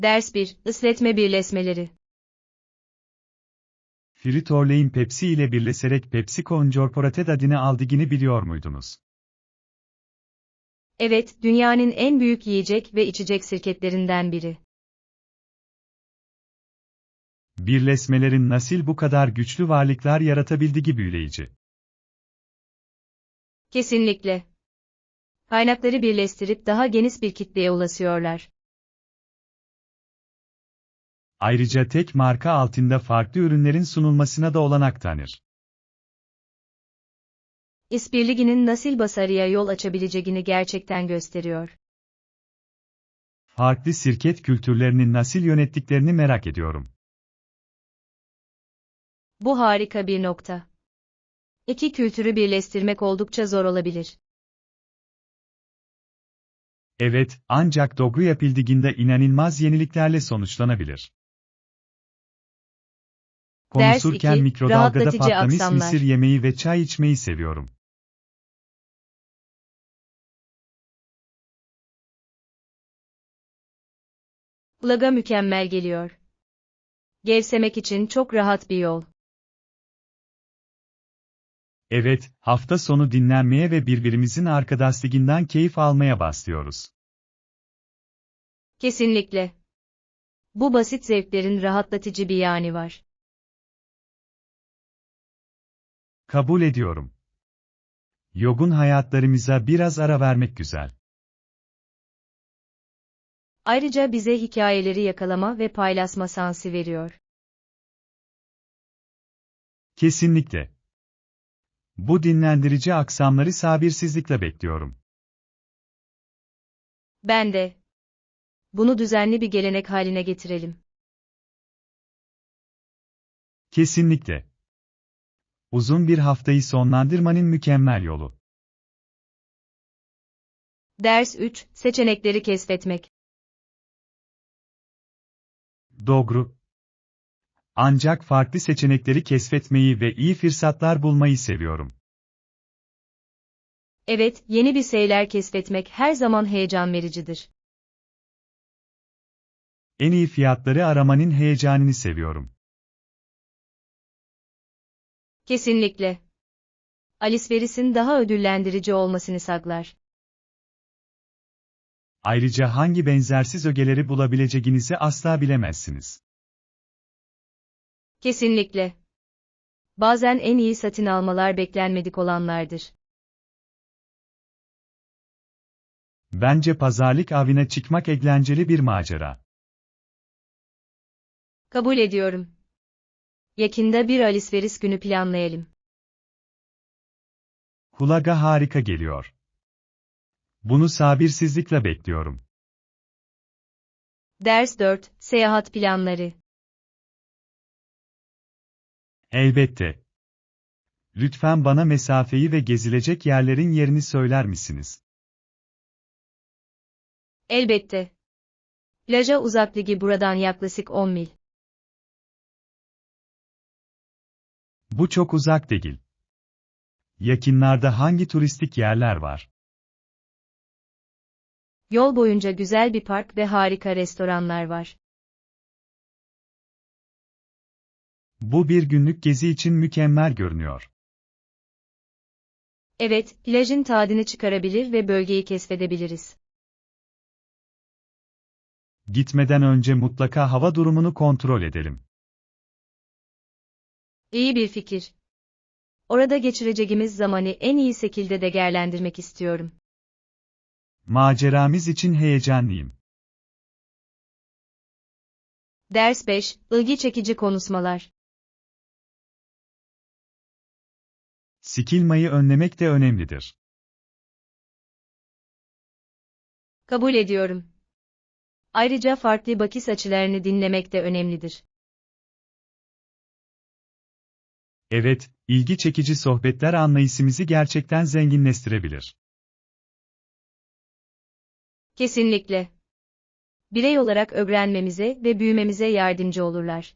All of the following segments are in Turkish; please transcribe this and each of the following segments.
Ders 1. Isletme birleşmeleri. Frito-Lay'in Pepsi ile birleşerek PepsiCo Incorporated adını aldığını biliyor muydunuz? Evet, dünyanın en büyük yiyecek ve içecek şirketlerinden biri. Birleşmelerin nasıl bu kadar güçlü varlıklar yaratabildiği büyüleyici. Kesinlikle. Kaynakları birleştirip daha geniş bir kitleye ulaşıyorlar. Ayrıca tek marka altında farklı ürünlerin sunulmasına da olanak tanır. İşbirliğinin nasıl başarıya yol açabileceğini gerçekten gösteriyor. Farklı şirket kültürlerini nasıl yönettiklerini merak ediyorum. Bu harika bir nokta. İki kültürü birleştirmek oldukça zor olabilir. Evet, ancak doğru yapıldığında inanılmaz yeniliklerle sonuçlanabilir. Ders Konuşurken 2. mikrodalgada Rahatlatıcı patlamış akşamlar. mısır yemeği ve çay içmeyi seviyorum. Kulağa mükemmel geliyor. Gevşemek için çok rahat bir yol. Evet, hafta sonu dinlenmeye ve birbirimizin arkadaşlığından keyif almaya başlıyoruz. Kesinlikle. Bu basit zevklerin rahatlatıcı bir yanı var. Kabul ediyorum. Yogun hayatlarımıza biraz ara vermek güzel. Ayrıca bize hikayeleri yakalama ve paylaşma şansı veriyor. Kesinlikle. Bu dinlendirici akşamları sabırsızlıkla bekliyorum. Ben de. Bunu düzenli bir gelenek haline getirelim. Kesinlikle. Uzun bir haftayı sonlandırmanın mükemmel yolu. Ders 3. Seçenekleri keşfetmek. Doğru. Ancak farklı seçenekleri keşfetmeyi ve iyi fırsatlar bulmayı seviyorum. Evet, yeni bir şeyler keşfetmek her zaman heyecan vericidir. En iyi fiyatları aramanın heyecanını seviyorum. Kesinlikle. Alışverişin daha ödüllendirici olmasını sağlar. Ayrıca hangi benzersiz ögeleri bulabileceğinizi asla bilemezsiniz. Kesinlikle. Bazen en iyi satın almalar beklenmedik olanlardır. Bence pazarlık avına çıkmak eğlenceli bir macera. Kabul ediyorum. Yakında bir alışveriş günü planlayalım. Kulağa harika geliyor. Bunu sabırsızlıkla bekliyorum. Ders 4. Seyahat planları. Elbette. Lütfen bana mesafeyi ve gezilecek yerlerin yerini söyler misiniz? Elbette. Plaja uzaklığı buradan yaklaşık 10 mil. Bu çok uzak değil. Yakınlarda hangi turistik yerler var? Yol boyunca güzel bir park ve harika restoranlar var. Bu bir günlük gezi için mükemmel görünüyor. Evet, plajın tadını çıkarabilir ve bölgeyi keşfedebiliriz. Gitmeden önce mutlaka hava durumunu kontrol edelim. İyi bir fikir. Orada geçireceğimiz zamanı en iyi şekilde değerlendirmek istiyorum. Maceramız için heyecanlıyım. Ders 5. İlgi çekici konuşmalar. Sıkılmayı önlemek de önemlidir. Kabul ediyorum. Ayrıca farklı bakış açılarını dinlemek de önemlidir. Evet, ilgi çekici sohbetler anlayışımızı gerçekten zenginleştirebilir. Kesinlikle. Birey olarak öğrenmemize ve büyümemize yardımcı olurlar.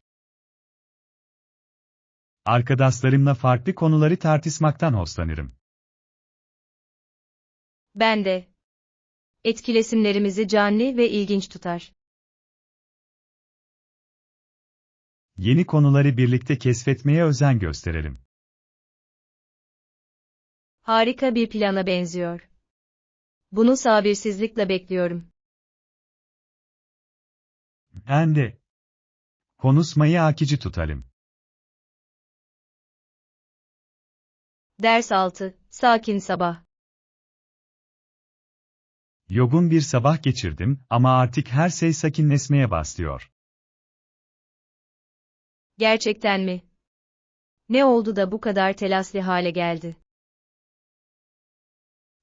Arkadaşlarımla farklı konuları tartışmaktan hoşlanırım. Ben de. Etkileşimlerimizi canlı ve ilginç tutar. Yeni konuları birlikte keşfetmeye özen gösterelim. Harika bir plana benziyor. Bunu sabırsızlıkla bekliyorum. Ben de. Konuşmayı akıcı tutalım. Ders 6. Sakin sabah. Yorgun bir sabah geçirdim ama artık her şey sakinleşmeye başlıyor. Gerçekten mi? Ne oldu da bu kadar telaşlı hale geldi?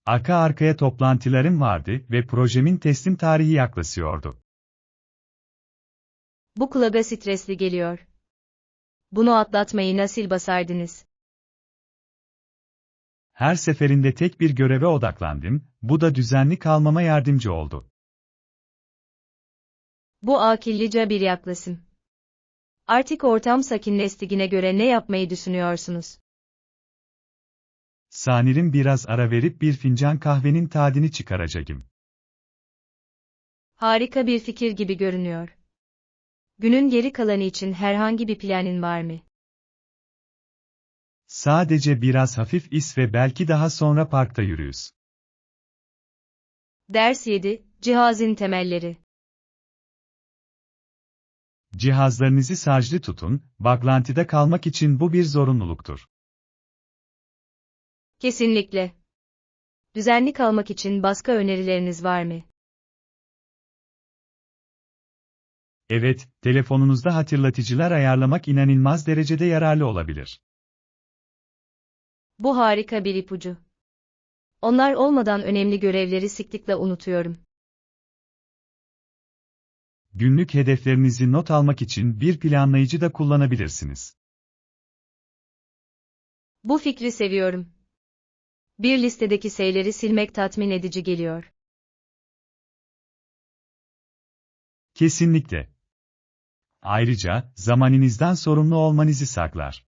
Arka arkaya toplantılarım vardı ve projemin teslim tarihi yaklaşıyordu. Bu kulağa stresli geliyor. Bunu atlatmayı nasıl başardınız? Her seferinde tek bir göreve odaklandım, bu da düzenli kalmama yardımcı oldu. Bu akıllıca bir yaklaşım. Artık ortam sakinleştiğine göre ne yapmayı düşünüyorsunuz? Sanırım biraz ara verip bir fincan kahvenin tadını çıkaracağım. Harika bir fikir gibi görünüyor. Günün geri kalanı için herhangi bir planın var mı? Sadece biraz hafif iş ve belki daha sonra parkta yürüyüz. Ders 7. Cihazın temelleri. Cihazlarınızı şarjlı tutun, bağlantıda kalmak için bu bir zorunluluktur. Kesinlikle. Düzenli kalmak için başka önerileriniz var mı? Evet, telefonunuzda hatırlatıcılar ayarlamak inanılmaz derecede yararlı olabilir. Bu harika bir ipucu. Onlar olmadan önemli görevleri sıklıkla unutuyorum. Günlük hedeflerinizi not almak için bir planlayıcı da kullanabilirsiniz. Bu fikri seviyorum. Bir listedeki şeyleri silmek tatmin edici geliyor. Kesinlikle. Ayrıca, zamanınızdan sorumlu olmanızı sağlar.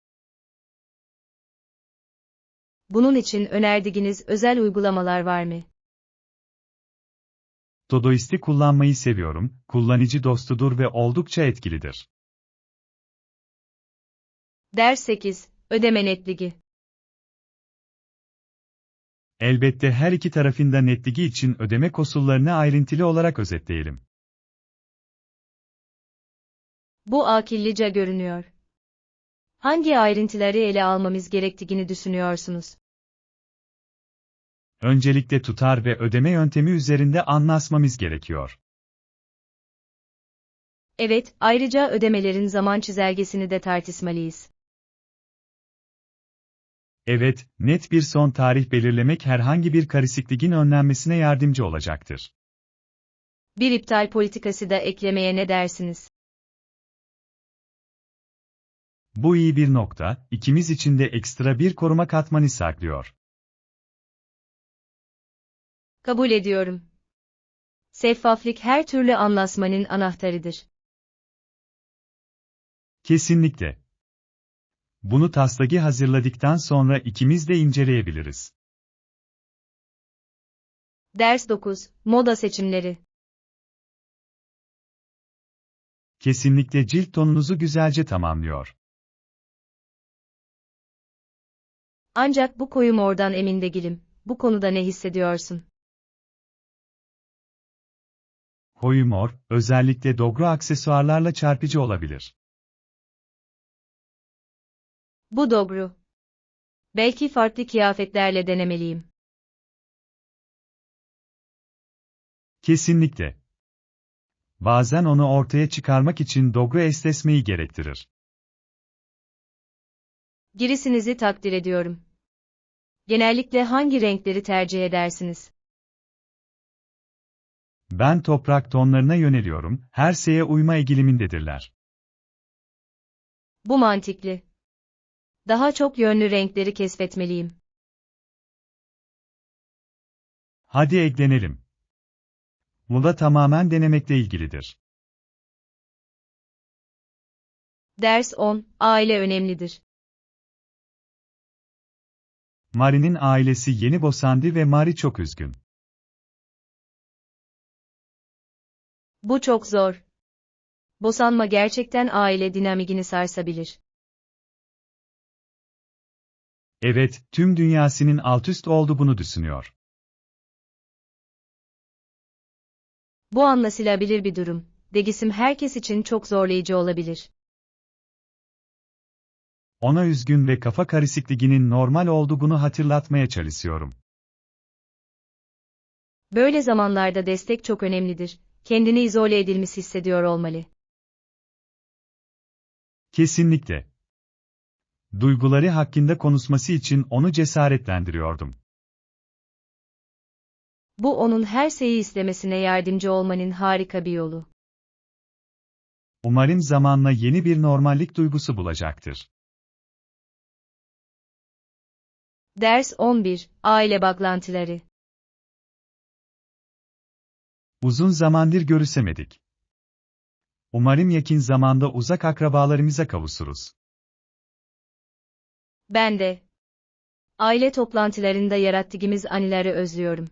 Bunun için önerdiğiniz özel uygulamalar var mı? Todoist'i kullanmayı seviyorum, kullanıcı dostudur ve oldukça etkilidir. Ders 8. Ödeme netliği. Elbette her iki tarafın da netliği için ödeme koşullarını ayrıntılı olarak özetleyelim. Bu akıllıca görünüyor. Hangi ayrıntıları ele almamız gerektiğini düşünüyorsunuz? Öncelikle tutar ve ödeme yöntemi üzerinde anlaşmamız gerekiyor. Evet, ayrıca ödemelerin zaman çizelgesini de tartışmalıyız. Evet, net bir son tarih belirlemek herhangi bir karışıklığın önlenmesine yardımcı olacaktır. Bir iptal politikası da eklemeye ne dersiniz? Bu iyi bir nokta, ikimiz için de ekstra bir koruma katmanı saklıyor. Kabul ediyorum. Şeffaflık her türlü anlaşmanın anahtarıdır. Kesinlikle. Bunu taslagi hazırladıktan sonra ikimiz de inceleyebiliriz. Ders 9. Moda seçimleri. Kesinlikle cilt tonunuzu güzelce tamamlıyor. Ancak bu koyu mordan emin değilim. Bu konuda ne hissediyorsun? Koyu mor, özellikle dogra aksesuarlarla çarpıcı olabilir. Bu doğru. Belki farklı kıyafetlerle denemeliyim. Kesinlikle. Bazen onu ortaya çıkarmak için dogra esnesmeyi gerektirir. Girisinizi takdir ediyorum. Genellikle hangi renkleri tercih edersiniz? Ben toprak tonlarına yöneliyorum, her şeye uyma eğilimindedirler. Bu mantıklı. Daha çok yönlü renkleri keşfetmeliyim. Hadi eklenelim. Bu da tamamen denemekle ilgilidir. Ders 10. Aile önemlidir. Mari'nin ailesi yeni boşandı ve Mari çok üzgün. Bu çok zor. Boşanma gerçekten aile dinamikini sarsabilir. Evet, tüm dünyasının altüst olduğunu düşünüyor. Bu anlaşılabilir bir durum. Değişim herkes için çok zorlayıcı olabilir. Ona üzgün ve kafa karışıklığının normal olduğunu hatırlatmaya çalışıyorum. Böyle zamanlarda destek çok önemlidir. Kendini izole edilmiş hissediyor olmalı. Kesinlikle. Duyguları hakkında konuşması için onu cesaretlendiriyordum. Bu onun her şeyi istemesine yardımcı olmanın harika bir yolu. Umarım zamanla yeni bir normallik duygusu bulacaktır. Ders 11. Aile bağlantıları. Uzun zamandır görüşemedik. Umarım yakın zamanda uzak akrabalarımıza kavuşuruz. Ben de. Aile toplantılarında yarattığımız anıları özlüyorum.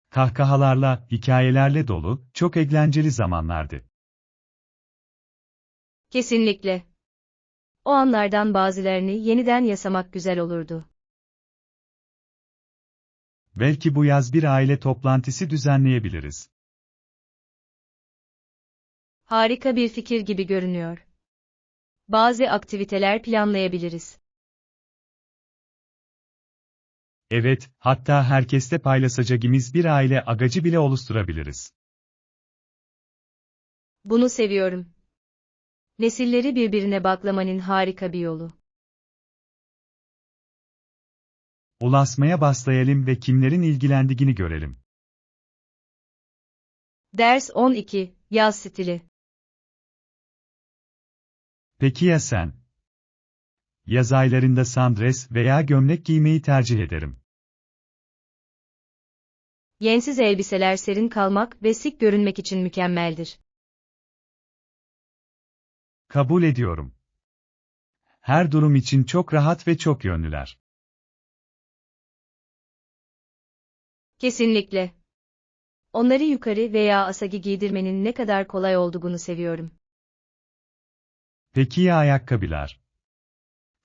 Kahkahalarla, hikayelerle dolu, çok eğlenceli zamanlardı. Kesinlikle. O anlardan bazılarını yeniden yaşamak güzel olurdu. Belki bu yaz bir aile toplantısı düzenleyebiliriz. Harika bir fikir gibi görünüyor. Bazı aktiviteler planlayabiliriz. Evet, hatta herkesle paylaşacağımız bir aile agacı bile oluşturabiliriz. Bunu seviyorum. Nesilleri birbirine bağlamanın harika bir yolu. Ulaşmaya başlayalım ve kimlerin ilgilendiğini görelim. Ders 12. Yaz stili. Peki ya sen? Yaz aylarında sundress veya gömlek giymeyi tercih ederim. Yensiz elbiseler serin kalmak ve şık görünmek için mükemmeldir. Kabul ediyorum. Her durum için çok rahat ve çok yönlüler. Kesinlikle. Onları yukarı veya aşağı giydirmenin ne kadar kolay olduğunu seviyorum. Peki ya ayakkabılar?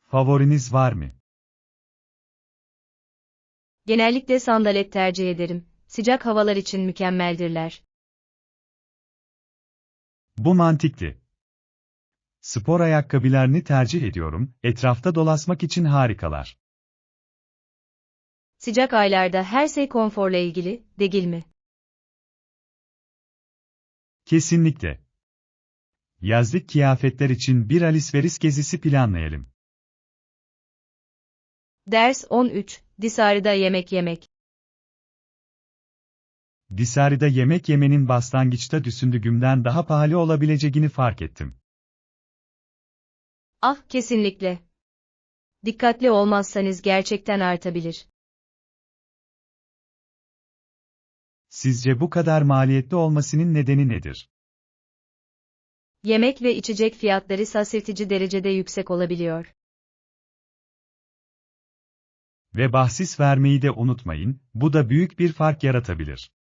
Favoriniz var mı? Genellikle sandalet tercih ederim. Sıcak havalar için mükemmeldirler. Bu mantıklı. Spor ayakkabılarını tercih ediyorum, etrafta dolaşmak için harikalar. Sıcak aylarda her şey konforla ilgili, değil mi? Kesinlikle. Yazlık kıyafetler için bir alışveriş gezisi planlayalım. Ders 13. Dışarıda yemek yemek. Dışarıda yemek yemenin başlangıçta düşündüğümden daha pahalı olabileceğini fark ettim. Ah, kesinlikle. Dikkatli olmazsanız gerçekten artabilir. Sizce bu kadar maliyetli olmasının nedeni nedir? Yemek ve içecek fiyatları şaşırtıcı derecede yüksek olabiliyor. Ve bahsis vermeyi de unutmayın, bu da büyük bir fark yaratabilir.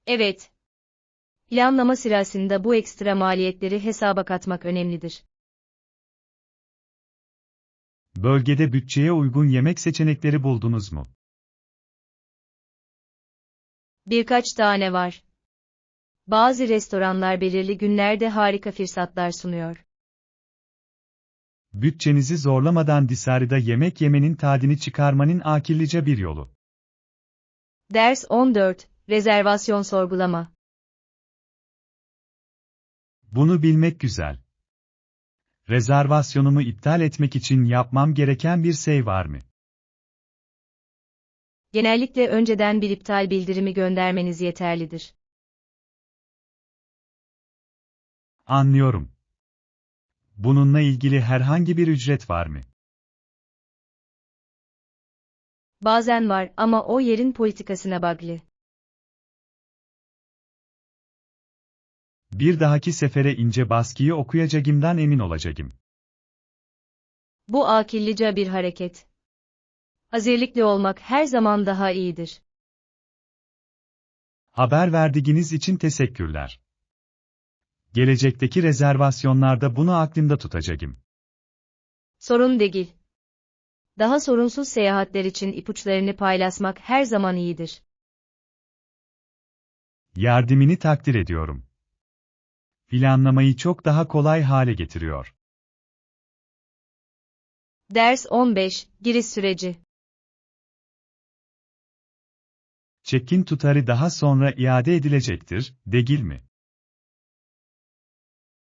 Evet. Planlama sırasında bu ekstra maliyetleri hesaba katmak önemlidir. Bölgede bütçeye uygun yemek seçenekleri buldunuz mu? Birkaç tane var. Bazı restoranlar belirli günlerde harika fırsatlar sunuyor. Bütçenizi zorlamadan dışarıda yemek yemenin tadını çıkarmanın akıllıca bir yolu. Ders 14. Rezervasyon sorgulama. Bunu bilmek güzel. Rezervasyonumu iptal etmek için yapmam gereken bir şey var mı? Genellikle önceden bir iptal bildirimi göndermeniz yeterlidir. Anlıyorum. Bununla ilgili herhangi bir ücret var mı? Bazen var ama o yerin politikasına bağlı. Bir dahaki sefere ince baskıyı okuyacağımdan emin olacağım. Bu akıllıca bir hareket. Hazırlıklı olmak her zaman daha iyidir. Haber verdiğiniz için teşekkürler. Gelecekteki rezervasyonlarda bunu aklımda tutacağım. Sorun değil. Daha sorunsuz seyahatler için ipuçlarını paylaşmak her zaman iyidir. Yardımını takdir ediyorum. Planlamayı çok daha kolay hale getiriyor. Ders 15, Giriş süreci. Check-in tutarı daha sonra iade edilecektir, değil mi?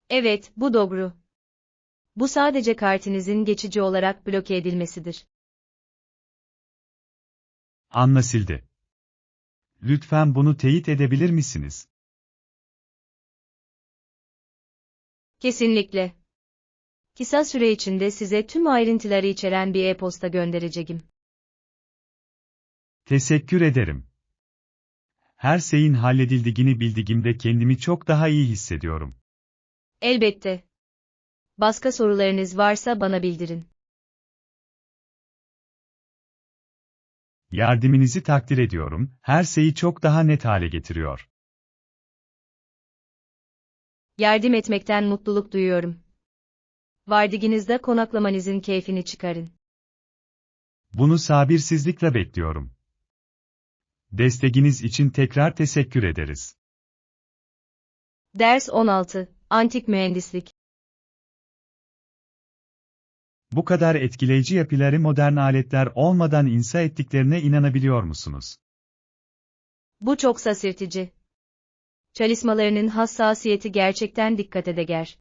Evet, bu doğru. Bu sadece kartınızın geçici olarak bloke edilmesidir. Anlaşıldı. Lütfen bunu teyit edebilir misiniz? Kesinlikle. Kısa süre içinde size tüm ayrıntıları içeren bir e-posta göndereceğim. Teşekkür ederim. Her şeyin halledildiğini bildiğimde kendimi çok daha iyi hissediyorum. Elbette. Başka sorularınız varsa bana bildirin. Yardımınızı takdir ediyorum, her şeyi çok daha net hale getiriyor. Yardım etmekten mutluluk duyuyorum. Vardığınızda konaklamanızın keyfini çıkarın. Bunu sabırsızlıkla bekliyorum. Desteğiniz için tekrar teşekkür ederiz. Ders 16, Antik Mühendislik. Bu kadar etkileyici yapıları modern aletler olmadan inşa ettiklerine inanabiliyor musunuz? Bu çok şaşırtıcı. Çalışmalarının hassasiyeti gerçekten dikkate değer.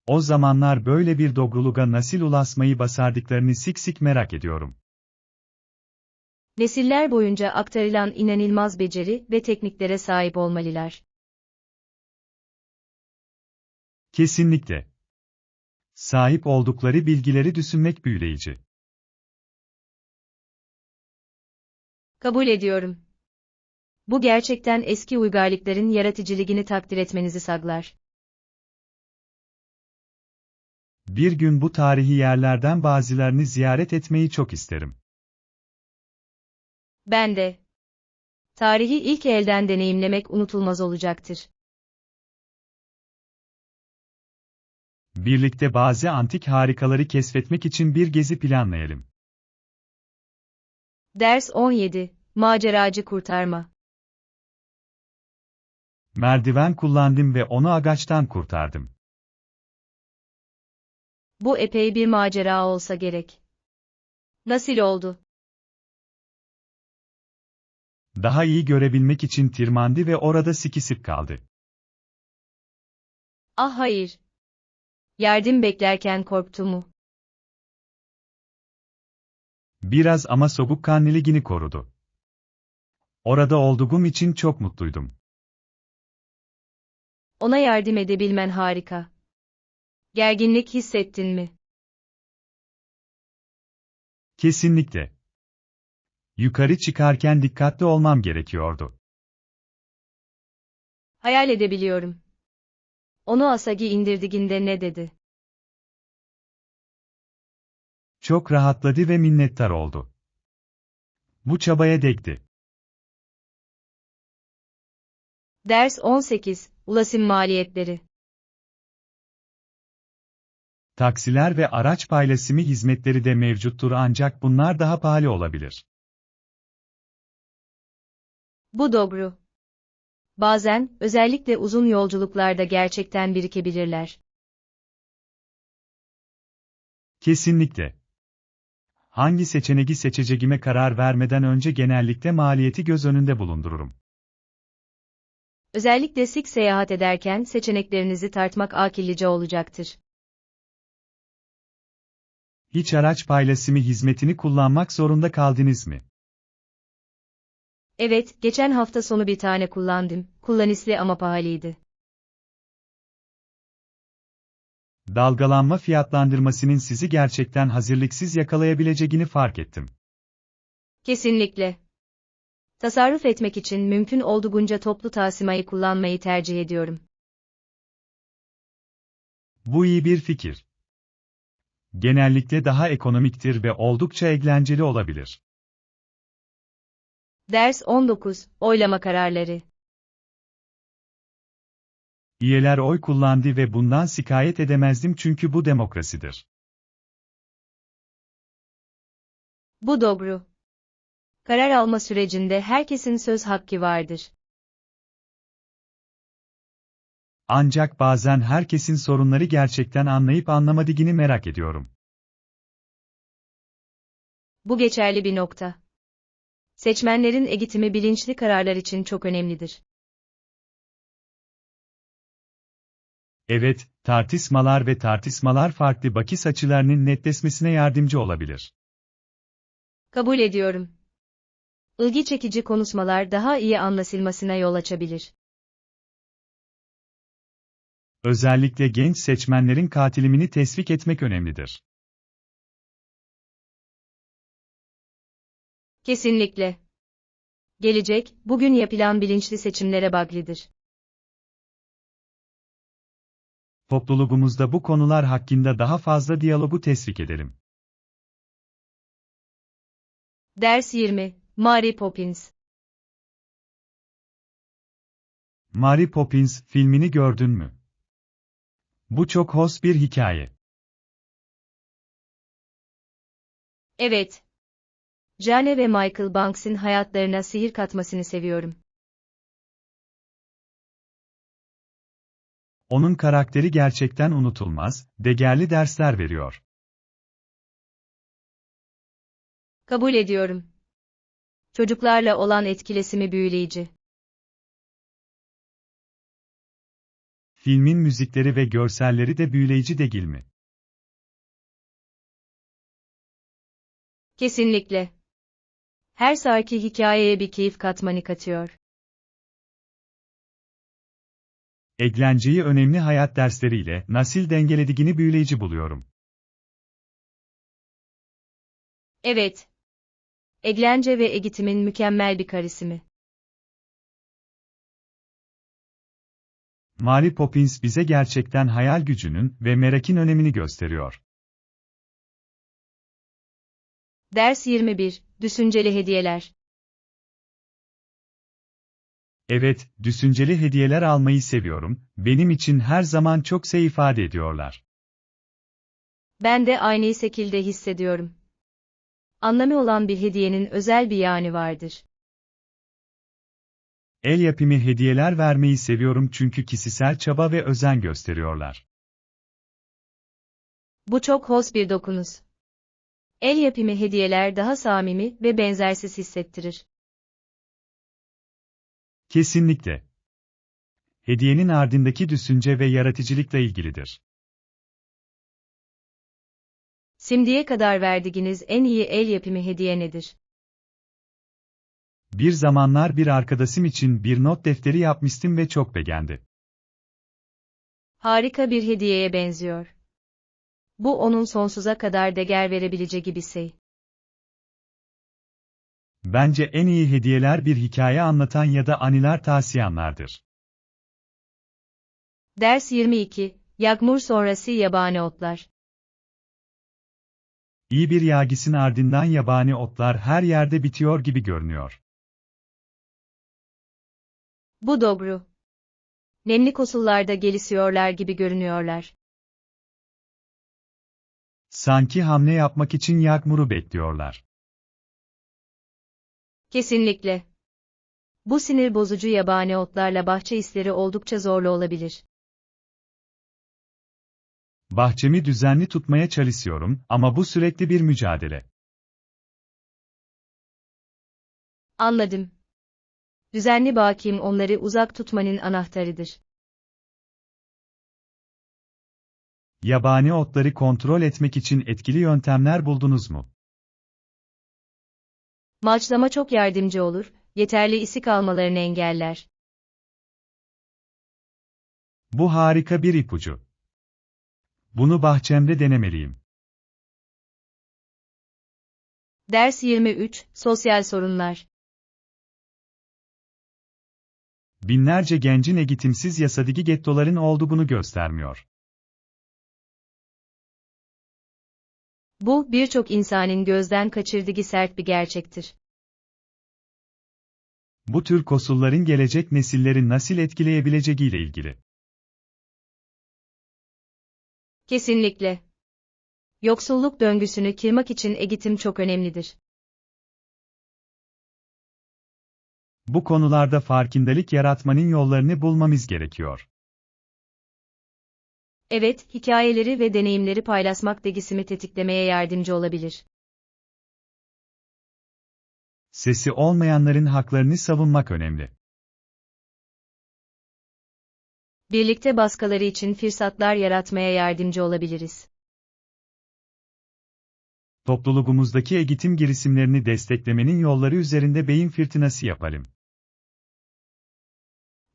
O zamanlar böyle bir doğruluğa nasıl ulaşmayı başardıklarını sık sık merak ediyorum. Nesiller boyunca aktarılan inanılmaz beceri ve tekniklere sahip olmalılar. Kesinlikle. Sahip oldukları bilgileri düşünmek büyüleyici. Kabul ediyorum. Bu gerçekten eski uygarlıkların yaratıcılığını takdir etmenizi sağlar. Bir gün bu tarihi yerlerden bazılarını ziyaret etmeyi çok isterim. Ben de. Tarihi ilk elden deneyimlemek unutulmaz olacaktır. Birlikte bazı antik harikaları keşfetmek için bir gezi planlayalım. Ders 17, Maceracı Kurtarma. Merdiven kullandım ve onu ağaçtan kurtardım. Bu epey bir macera olsa gerek. Nasıl oldu? Daha iyi görebilmek için tırmandı ve orada sıkışıp kaldı. Ah hayır. Yardım beklerken korktu mu? Biraz ama soğukkanlılığını korudu. Orada olduğum için çok mutluydum. Ona yardım edebilmen harika. Gerginlik hissettin mi? Kesinlikle. Yukarı çıkarken dikkatli olmam gerekiyordu. Hayal edebiliyorum. Onu Asagi indirdiğinde ne dedi? Çok rahatladı ve minnettar oldu. Bu çabaya değdi. Ders 18, Ulaşım maliyetleri. Taksiler ve araç paylaşımı hizmetleri de mevcuttur ancak bunlar daha pahalı olabilir. Bu doğru. Bazen, özellikle uzun yolculuklarda gerçekten birikebilirler. Kesinlikle. Hangi seçeneği seçeceğime karar vermeden önce genellikle maliyeti göz önünde bulundururum. Özellikle sık seyahat ederken seçeneklerinizi tartmak akıllıca olacaktır. Hiç araç paylaşımı hizmetini kullanmak zorunda kaldınız mı? Evet, geçen hafta sonu bir tane kullandım. Kullanışlı ama pahalıydı. Dalgalanma fiyatlandırmasının sizi gerçekten hazırlıksız yakalayabileceğini fark ettim. Kesinlikle. Tasarruf etmek için mümkün olduğunca toplu taşımayı kullanmayı tercih ediyorum. Bu iyi bir fikir. Genellikle daha ekonomiktir ve oldukça eğlenceli olabilir. Ders 19, oylama kararları. Üyeler oy kullandı ve bundan şikayet edemezdim çünkü bu demokrasidir. Bu doğru. Karar alma sürecinde herkesin söz hakkı vardır. Ancak bazen herkesin sorunları gerçekten anlayıp anlamadığını merak ediyorum. Bu geçerli bir nokta. Seçmenlerin eğitimi bilinçli kararlar için çok önemlidir. Evet, tartışmalar ve tartışmalar farklı bakış açılarının netleşmesine yardımcı olabilir. Kabul ediyorum. İlgi çekici konuşmalar daha iyi anlaşılmasına yol açabilir. Özellikle genç seçmenlerin katilimini teşvik etmek önemlidir. Kesinlikle. Gelecek, bugün yapılan bilinçli seçimlere bağlıdır. Topluluğumuzda bu konular hakkında daha fazla diyalogu teşvik edelim. Ders 20, Mary Poppins. Mary Poppins filmini gördün mü? Bu çok hoş bir hikaye. Evet. Jane ve Michael Banks'in hayatlarına sihir katmasını seviyorum. Onun karakteri gerçekten unutulmaz, değerli dersler veriyor. Kabul ediyorum. Çocuklarla olan etkileşimi büyüleyici. Filmin müzikleri ve görselleri de büyüleyici değil mi? Kesinlikle. Her saaki hikayeye bir keyif katmanı katıyor. Eğlenceyi önemli hayat dersleriyle nasıl dengelediğini büyüleyici buluyorum. Evet. Eğlence ve eğitimin mükemmel bir karışımı. Mary Poppins bize gerçekten hayal gücünün ve merakın önemini gösteriyor. Ders 21, düşünceli hediyeler. Evet, düşünceli hediyeler almayı seviyorum, benim için her zaman çok şey ifade ediyorlar. Ben de aynı şekilde hissediyorum. Anlamı olan bir hediyenin özel bir yanı vardır. El yapımı hediyeler vermeyi seviyorum çünkü kişisel çaba ve özen gösteriyorlar. Bu çok hoş bir dokunuş. El yapımı hediyeler daha samimi ve benzersiz hissettirir. Kesinlikle. Hediyenin ardındaki düşünce ve yaratıcılıkla ilgilidir. Şimdiye kadar verdiğiniz en iyi el yapımı hediye nedir? Bir zamanlar bir arkadaşım için bir not defteri yapmıştım ve çok beğendi. Harika bir hediyeye benziyor. Bu onun sonsuza kadar değer verebileceği bir şey. Bence en iyi hediyeler bir hikaye anlatan ya da anılar taşıyanlardır. Ders 22, Yağmur sonrası yabani otlar. İyi bir yağışın ardından yabani otlar her yerde bitiyor gibi görünüyor. Bu doğru. Nemli koşullarda gelişiyorlar gibi görünüyorlar. Sanki hamle yapmak için yağmuru bekliyorlar. Kesinlikle. Bu sinir bozucu yabani otlarla bahçe işleri oldukça zorlu olabilir. Bahçemi düzenli tutmaya çalışıyorum ama bu sürekli bir mücadele. Anladım. Düzenli bakım onları uzak tutmanın anahtarıdır. Yabani otları kontrol etmek için etkili yöntemler buldunuz mu? Malçlama çok yardımcı olur, yeterli isi kalmalarını engeller. Bu harika bir ipucu. Bunu bahçemde denemeliyim. Ders 23, Sosyal sorunlar. Binlerce gencin eğitimsiz yasadaki gettoların olduğunu göstermiyor. Bu, birçok insanın gözden kaçırdığı sert bir gerçektir. Bu tür koşulların gelecek nesilleri nasıl etkileyebileceğiyle ilgili. Kesinlikle. Yoksulluk döngüsünü kırmak için eğitim çok önemlidir. Bu konularda farkındalık yaratmanın yollarını bulmamız gerekiyor. Evet, hikayeleri ve deneyimleri paylaşmak değişimi tetiklemeye yardımcı olabilir. Sesi olmayanların haklarını savunmak önemli. Birlikte başkaları için fırsatlar yaratmaya yardımcı olabiliriz. Topluluğumuzdaki eğitim girişimlerini desteklemenin yolları üzerinde beyin fırtınası yapalım.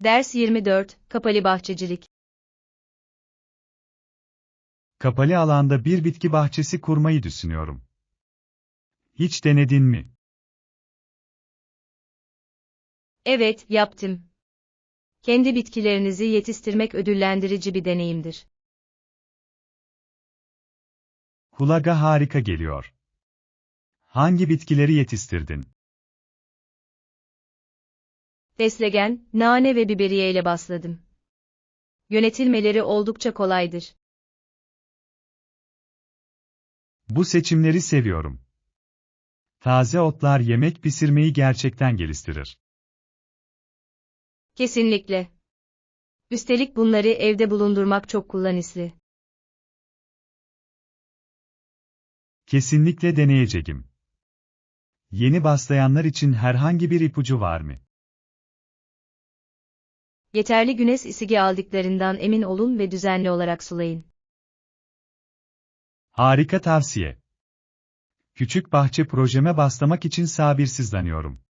Ders 24, Kapalı Bahçecilik. Kapalı alanda bir bitki bahçesi kurmayı düşünüyorum. Hiç denedin mi? Evet, yaptım. Kendi bitkilerinizi yetiştirmek ödüllendirici bir deneyimdir. Kulağa harika geliyor. Hangi bitkileri yetiştirdin? Fesleğen, nane ve biberiye ile başladım. Yönetilmeleri oldukça kolaydır. Bu seçimleri seviyorum. Taze otlar yemek pişirmeyi gerçekten geliştirir. Kesinlikle. Üstelik bunları evde bulundurmak çok kullanışlı. Kesinlikle deneyeceğim. Yeni başlayanlar için herhangi bir ipucu var mı? Yeterli güneş ısısı aldıklarından emin olun ve düzenli olarak sulayın. Harika tavsiye. Küçük bahçe projeme başlamak için sabırsızlanıyorum.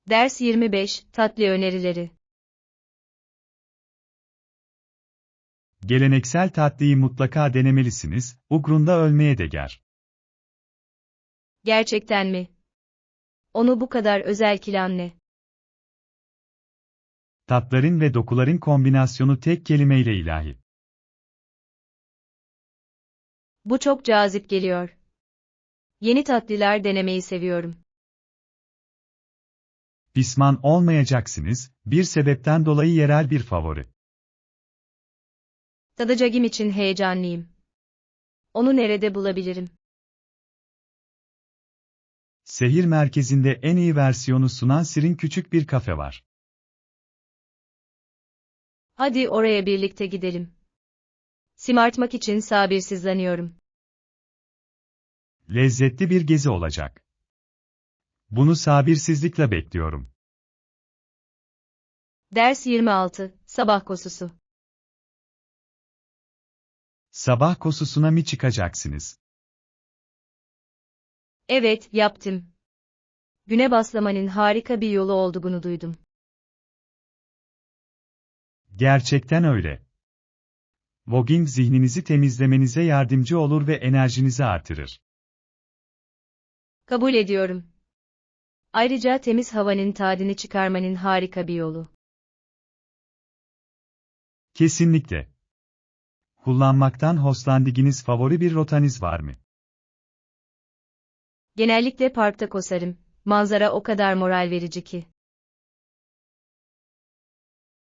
Ders 25, Tatlı önerileri. Geleneksel tatlıyı mutlaka denemelisiniz, ugrunda ölmeye değer. Gerçekten mi? Onu bu kadar özel kılan ne? Tatların ve dokuların kombinasyonu tek kelimeyle ilahi. Bu çok cazip geliyor. Yeni tatlılar denemeyi seviyorum. Pişman olmayacaksınız, bir sebepten dolayı yerel bir favori. Tadacağım için heyecanlıyım. Onu nerede bulabilirim? Şehir merkezinde en iyi versiyonu sunan Sirin küçük bir kafe var. Hadi oraya birlikte gidelim. Simartmak için sabırsızlanıyorum. Lezzetli bir gezi olacak. Bunu sabırsızlıkla bekliyorum. Ders 26, Sabah koşusu. Sabah koşusuna mı çıkacaksınız? Evet, yaptım. Güne başlamanın harika bir yolu olduğunu duydum. Gerçekten öyle. Voguing zihninizi temizlemenize yardımcı olur ve enerjinizi artırır. Kabul ediyorum. Ayrıca temiz havanın tadını çıkarmanın harika bir yolu. Kesinlikle. Kullanmaktan hoşlandığınız favori bir rotanız var mı? Genellikle parkta koşarım. Manzara o kadar moral verici ki.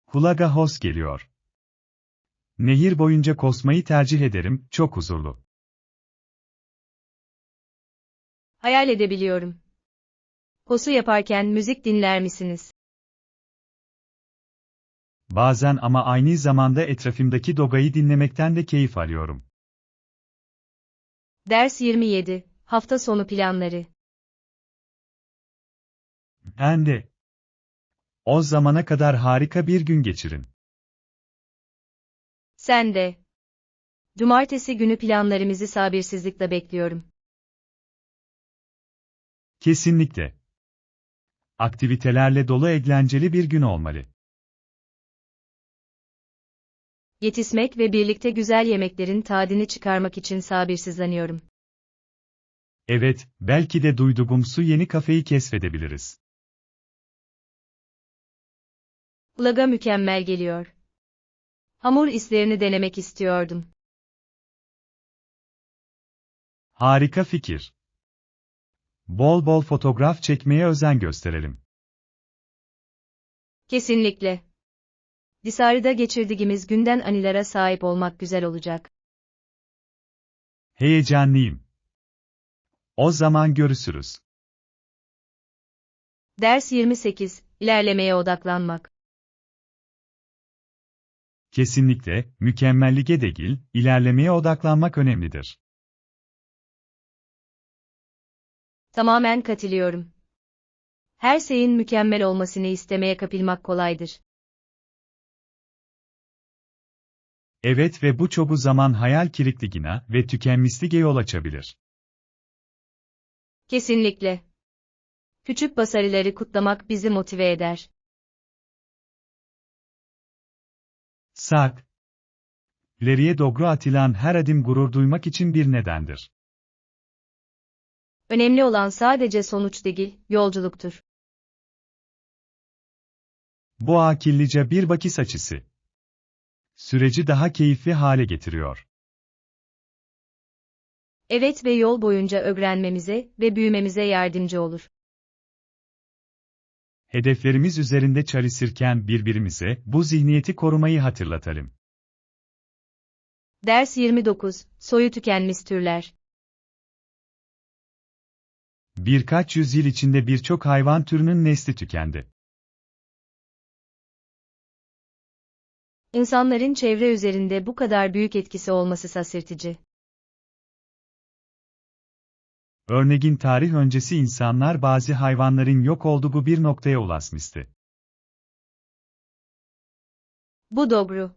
Kulağa hoş geliyor. Nehir boyunca koşmayı tercih ederim, çok huzurlu. Hayal edebiliyorum. Koşu yaparken müzik dinler misiniz? Bazen ama aynı zamanda etrafımdaki dogayı dinlemekten de keyif alıyorum. Ders 27, Hafta sonu planları. Ben de. O zamana kadar harika bir gün geçirin. Sen de. Cumartesi günü planlarımızı sabırsızlıkla bekliyorum. Kesinlikle. Aktivitelerle dolu eğlenceli bir gün olmalı. Yetişmek ve birlikte güzel yemeklerin tadını çıkarmak için sabırsızlanıyorum. Evet, belki de duyduğumsu yeni kafeyi keşfedebiliriz. Kulağa mükemmel geliyor. Hamur işlerini denemek istiyordum. Harika fikir. Bol bol fotoğraf çekmeye özen gösterelim. Kesinlikle. Dışarıda geçirdiğimiz günden anılara sahip olmak güzel olacak. Heyecanlıyım. O zaman görüşürüz. Ders 28, İlerlemeye odaklanmak. Kesinlikle, mükemmelliğe değil, ilerlemeye odaklanmak önemlidir. Tamamen katılıyorum. Her şeyin mükemmel olmasını istemeye kapılmak kolaydır. Evet ve bu çoğu zaman hayal kırıklığına ve tükenmişliğe yol açabilir. Kesinlikle. Küçük başarıları kutlamak bizi motive eder. Sak. İleriye doğru atılan her adım gurur duymak için bir nedendir. Önemli olan sadece sonuç değil, yolculuktur. Bu akıllıca bir bakış açısı. Süreci daha keyifli hale getiriyor. Evet ve yol boyunca öğrenmemize ve büyümemize yardımcı olur. Hedeflerimiz üzerinde çalışırken birbirimize bu zihniyeti korumayı hatırlatalım. Ders 29, Soyu tükenmiş türler. Birkaç yüzyıl içinde birçok hayvan türünün nesli tükendi. İnsanların çevre üzerinde bu kadar büyük etkisi olması şaşırtıcı. Örneğin tarih öncesi insanlar bazı hayvanların yok olduğu bir noktaya ulaşmıştı. Bu doğru.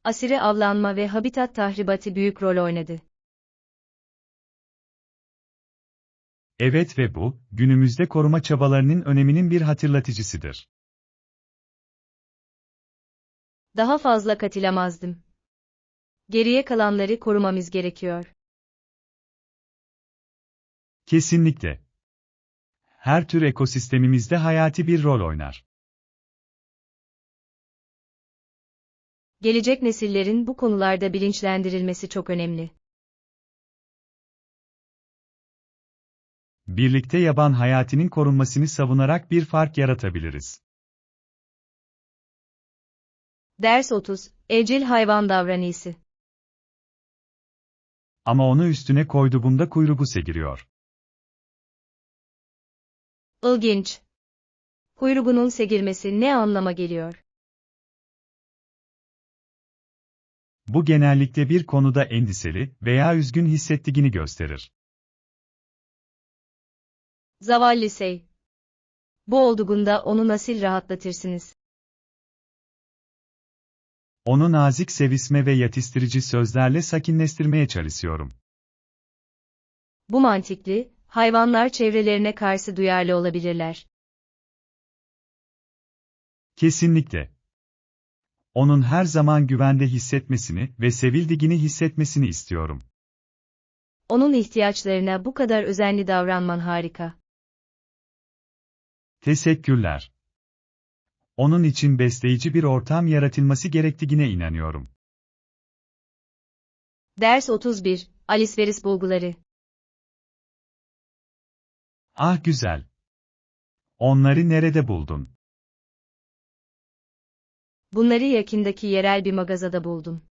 Aşırı avlanma ve habitat tahribatı büyük rol oynadı. Evet ve bu, günümüzde koruma çabalarının öneminin bir hatırlatıcısıdır. Daha fazla katılamazdım. Geriye kalanları korumamız gerekiyor. Kesinlikle. Her tür ekosistemimizde hayati bir rol oynar. Gelecek nesillerin bu konularda bilinçlendirilmesi çok önemli. Birlikte yaban hayatının korunmasını savunarak bir fark yaratabiliriz. Ders 30, Evcil hayvan davranışı. Ama onu üstüne koyduğumda kuyruğu segiriyor. İlginç. Kuyruğunun segirmesi ne anlama geliyor? Bu genellikle bir konuda endişeli veya üzgün hissettiğini gösterir. Zavallı şey. Bu olduğunda onu nasıl rahatlatırsınız? Onu nazik sevişme ve yatıştırıcı sözlerle sakinleştirmeye çalışıyorum. Bu mantıklı, hayvanlar çevrelerine karşı duyarlı olabilirler. Kesinlikle. Onun her zaman güvende hissetmesini ve sevildiğini hissetmesini istiyorum. Onun ihtiyaçlarına bu kadar özenli davranman harika. Teşekkürler. Onun için besleyici bir ortam yaratılması gerektiğine inanıyorum. Ders 31, Alışveriş bulguları. Ah güzel. Onları nerede buldun? Bunları yakındaki yerel bir mağazada buldum.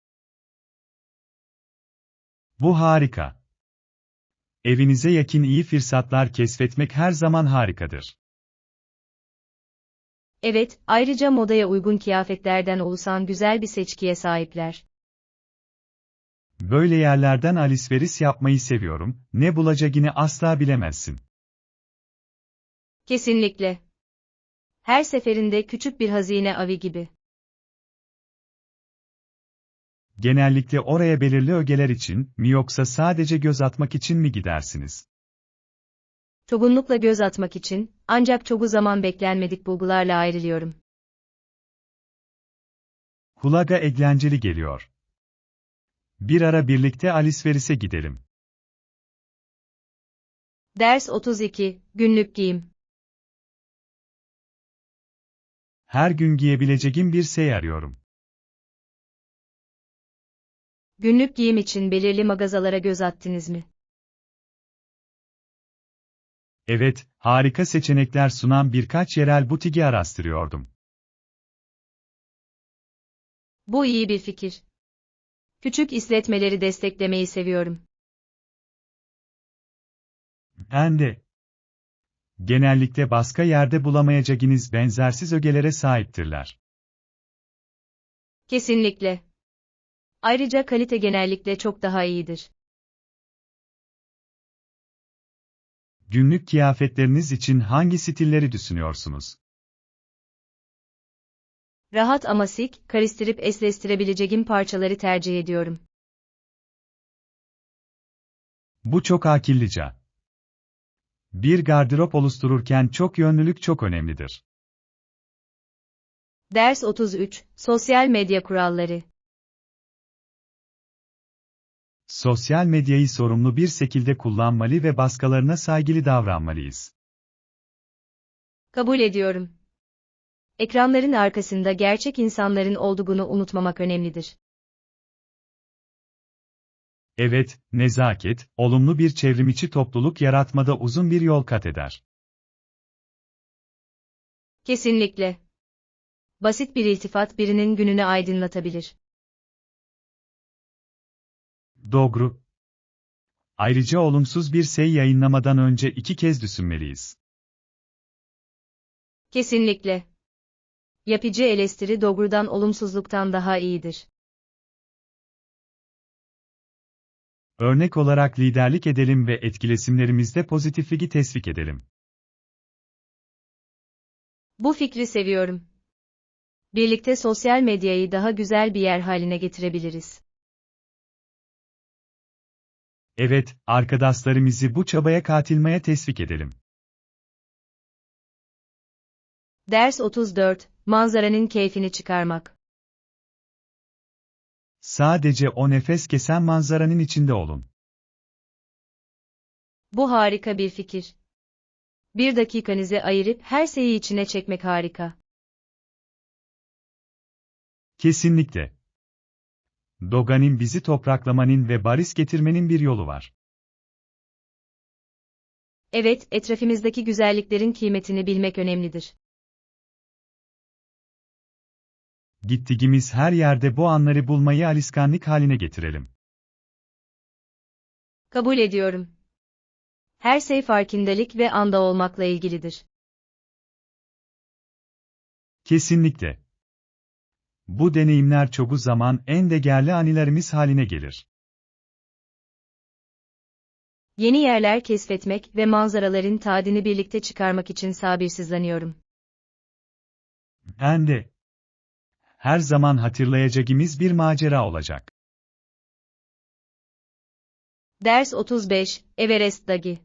Bu harika. Evinize yakın iyi fırsatlar keşfetmek her zaman harikadır. Evet, ayrıca modaya uygun kıyafetlerden oluşan güzel bir seçkiye sahipler. Böyle yerlerden alışveriş yapmayı seviyorum, ne bulacağını asla bilemezsin. Kesinlikle. Her seferinde küçük bir hazine avı gibi. Genellikle oraya belirli ögeler için mi yoksa sadece göz atmak için mi gidersiniz? Çoğunlukla göz atmak için, ancak çoğu zaman beklenmedik bulgularla ayrılıyorum. Kulağa eğlenceli geliyor. Bir ara birlikte alışverişe gidelim. Ders 32, Günlük giyim. Her gün giyebileceğim bir şey arıyorum. Günlük giyim için belirli mağazalara göz attınız mı? Evet, harika seçenekler sunan birkaç yerel butigi araştırıyordum. Bu iyi bir fikir. Küçük işletmeleri desteklemeyi seviyorum. Ben de. Genellikle başka yerde bulamayacağınız benzersiz ögelere sahiptirler. Kesinlikle. Ayrıca kalite genellikle çok daha iyidir. Günlük kıyafetleriniz için hangi stilleri düşünüyorsunuz? Rahat ama şık, karıştırıp eşleştirebileceğim parçaları tercih ediyorum. Bu çok akıllıca. Bir gardırop oluştururken çok yönlülük çok önemlidir. Ders 33, Sosyal medya kuralları. Sosyal medyayı sorumlu bir şekilde kullanmalı ve başkalarına saygılı davranmalıyız. Kabul ediyorum. Ekranların arkasında gerçek insanların olduğunu unutmamak önemlidir. Evet, nezaket, olumlu bir çevrimiçi topluluk yaratmada uzun bir yol kat eder. Kesinlikle. Basit bir iltifat birinin gününü aydınlatabilir. Doğru. Ayrıca olumsuz bir şey yayınlamadan önce 2 kez düşünmeliyiz. Kesinlikle. Yapıcı eleştiri doğrudan olumsuzluktan daha iyidir. Örnek olarak liderlik edelim ve etkileşimlerimizde pozitifliği teşvik edelim. Bu fikri seviyorum. Birlikte sosyal medyayı daha güzel bir yer haline getirebiliriz. Evet, arkadaşlarımızı bu çabaya katılmaya teşvik edelim. Ders 34, Manzaranın keyfini çıkarmak. Sadece o nefes kesen manzaranın içinde olun. Bu harika bir fikir. Bir dakikanızı ayırıp her şeyi içine çekmek harika. Kesinlikle. Doganin bizi topraklamanın ve barış getirmenin bir yolu var. Evet, etrafımızdaki güzelliklerin kıymetini bilmek önemlidir. Gittiğimiz her yerde bu anları bulmayı alışkanlık haline getirelim. Kabul ediyorum. Her şey farkındalık ve anda olmakla ilgilidir. Kesinlikle. Bu deneyimler çoğu zaman en değerli anılarımız haline gelir. Yeni yerler keşfetmek ve manzaraların tadını birlikte çıkarmak için sabırsızlanıyorum. Ben de. Her zaman hatırlayacağımız bir macera olacak. Ders 35, Everest Dağı.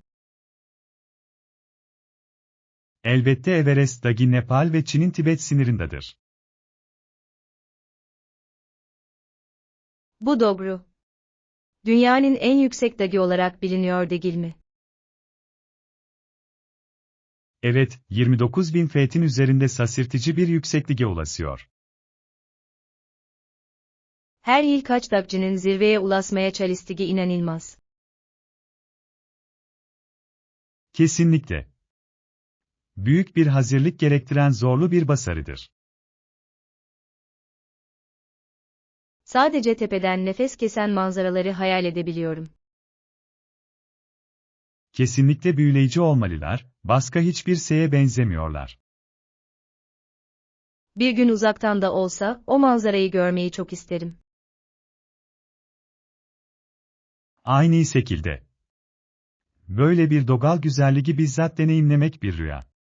Elbette Everest Dağı Nepal ve Çin'in Tibet sınırındadır. Bu doğru. Dünyanın en yüksek dağı olarak biliniyor değil mi? Evet, 29.000 fetin üzerinde şaşırtıcı bir yüksekliğe ulaşıyor. Her yıl kaç dağcının zirveye ulaşmaya çalıştığı inanılmaz. Kesinlikle. Büyük bir hazırlık gerektiren zorlu bir başarıdır. Sadece tepeden nefes kesen manzaraları hayal edebiliyorum. Kesinlikle büyüleyici olmalılar, başka hiçbir şeye benzemiyorlar. Bir gün uzaktan da olsa o manzarayı görmeyi çok isterim. Aynı şekilde. Böyle bir doğal güzelliği bizzat deneyimlemek bir rüya.